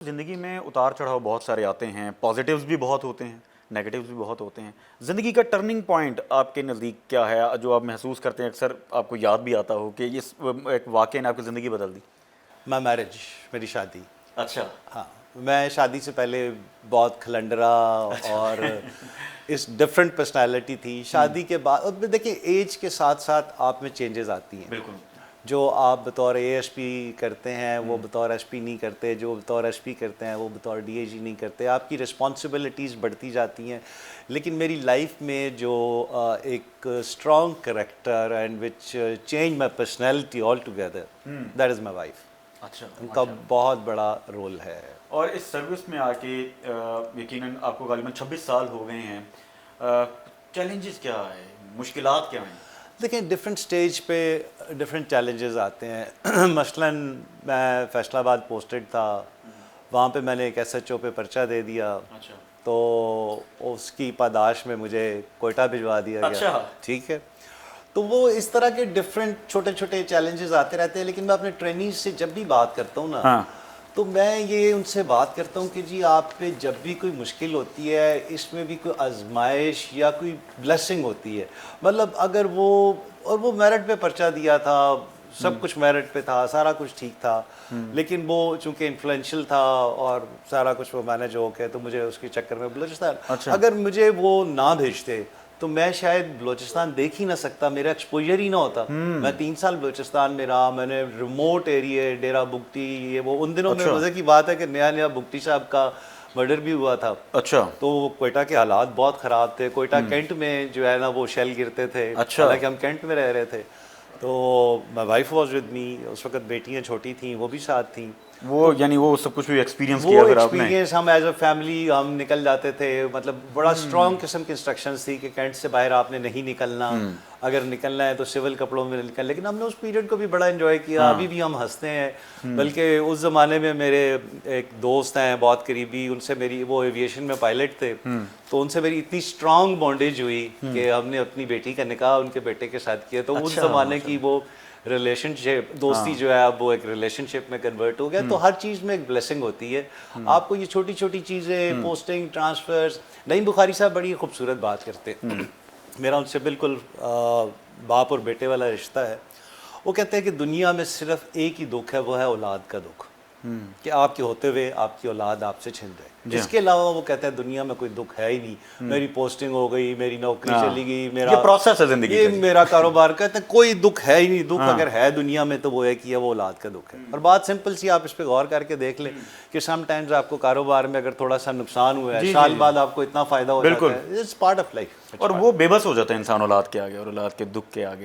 ज़िंदगी में उतार चढ़ाव बहुत सारे आते हैं, पॉजिटिव्स भी बहुत होते हैं, नेगेटिव्स भी बहुत होते हैं। ज़िंदगी का टर्निंग पॉइंट आपके नज़दीक क्या है, जो आप महसूस करते हैं, अक्सर आपको याद भी आता हो कि इस एक वाक़ये ने आपकी ज़िंदगी बदल दी? माई मैरिज, मेरी शादी। अच्छा। हाँ, मैं शादी से पहले बहुत खलंडरा और इस डिफरेंट पर्सनालिटी थी। शादी के बाद अब देखिए, एज के साथ साथ आप में चेंजेस आती हैं। बिल्कुल। जो आप बतौर एएसपी करते हैं वो बतौर एसपी नहीं करते, जो बतौर एसपी करते हैं वो बतौर डीएजी नहीं करते। आपकी रिस्पॉन्सिबिलिटीज़ बढ़ती जाती हैं। लेकिन मेरी लाइफ में जो एक strong character and which change my personality all together, that is my wife. अच्छा। उनका बहुत बड़ा रोल है। और इस सर्विस में आके यकीनन आपको गालिबन 26 साल हो गए हैं। चैलेंजेस क्या है, मुश्किलात क्या हैं? देखिए, डिफरेंट स्टेज पे डिफरेंट चैलेंजेस आते हैं। मसलन मैं फैसलाबाद पोस्टेड था, वहाँ पे मैंने एक एसएचओ पे पर्चा दे दिया। अच्छा। तो उसकी पादाश में मुझे कोयटा भिजवा दिया गया। अच्छा। ठीक है। तो वो इस तरह के डिफरेंट छोटे छोटे चैलेंजेस आते रहते हैं। लेकिन मैं अपने ट्रेनिंग से जब भी बात करता हूँ ना, हाँ। तो मैं ये उनसे बात करता हूँ कि जी आप पे जब भी कोई मुश्किल होती है, इसमें भी कोई आजमाइश या कोई ब्लेसिंग होती है। मतलब अगर वो मेरिट पे पर्चा दिया था, सब कुछ मेरिट पे था, सारा कुछ ठीक था, लेकिन वो चूंकि इन्फ्लुएंशियल था और सारा कुछ वो मैनेज हो गया, तो मुझे उसके चक्कर में बलूचिस्तान, अच्छा। अगर मुझे वो ना भेजते तो मैं शायद बलूचिस्तान देख ही ना सकता, मेरा एक्सपोजर ही ना होता। मैं 3 साल बलूचिस्तान में रहा, मैंने रिमोट एरिया, डेरा बुगटी, ये वो उन दिनों में मज़े की बात है कि नया नया बुगटी साहब का मर्डर भी हुआ था। अच्छा। तो कोयटा के हालात बहुत ख़राब थे। कोयटा कैंट में जो है ना वो शेल गिरते थे। अच्छा। हालांकि हम कैंट में रह रहे थे। तो my wife was with me. उस वक्त बेटियाँ छोटी थीं, वो भी साथ थीं। वो यानी वो सब कुछ भी एक्सपीरियंस वो किया फिर आपने? एक्सपीरियंस हम एज अ फैमिली हम निकल जाते थे। मतलब बड़ा स्ट्रॉन्ग किस्म की इंस्ट्रक्शंस थी कि कैंट से बाहर आपने नहीं निकलना, अगर निकलना है तो सिविल कपड़ों में निकल। लेकिन हमने उस पीरियड को भी बड़ा एंजॉय किया। अभी भी हम हंसते हैं। बल्कि उस ज़माने में मेरे एक दोस्त हैं बहुत करीबी, उनसे मेरी, वो एविएशन में पायलट थे, तो उनसे मेरी इतनी स्ट्रॉन्ग बॉन्डेज हुई कि हमने अपनी बेटी का निकाह उनके बेटे के साथ किया। तो उस ज़माने की वो रिलेशनशिप, दोस्ती जो है अब वो एक रिलेशनशिप में कन्वर्ट हो गया। तो हर चीज़ में एक ब्लेसिंग होती है। आपको ये छोटी छोटी चीज़ें, पोस्टिंग, ट्रांसफर्स। नईम बुखारी साहब बड़ी खूबसूरत बात करते हैं। मेरा उनसे बिल्कुल बाप और बेटे वाला रिश्ता है। वो कहते हैं कि दुनिया में सिर्फ एक ही दुख है, वो है औलाद का दुख, कि आपके होते हुए आपकी औलाद आपसे छिन रहे। इसके अलावा वो कहते हैं दुनिया में कोई दुख है ही नहीं। मेरी पोस्टिंग हो गई, मेरी नौकरी चली गई, मेरा ये प्रोसेस है जिंदगी ये का। मेरा कारोबार, कहते हैं कोई दुख है ही नहीं। दुख अगर है दुनिया में तो वो है कि वो औलाद का दुख है। और बात सिंपल सी, आप इस पे गौर करके देख लें कि समटाइम्स आपको कारोबार में अगर थोड़ा सा नुकसान हुआ है, साल बाद आपको इतना फायदा हो जाता है। It's part of life. और वो बेबस हो जाता है इंसान औलाद के आगे और औलाद के दुख के आगे।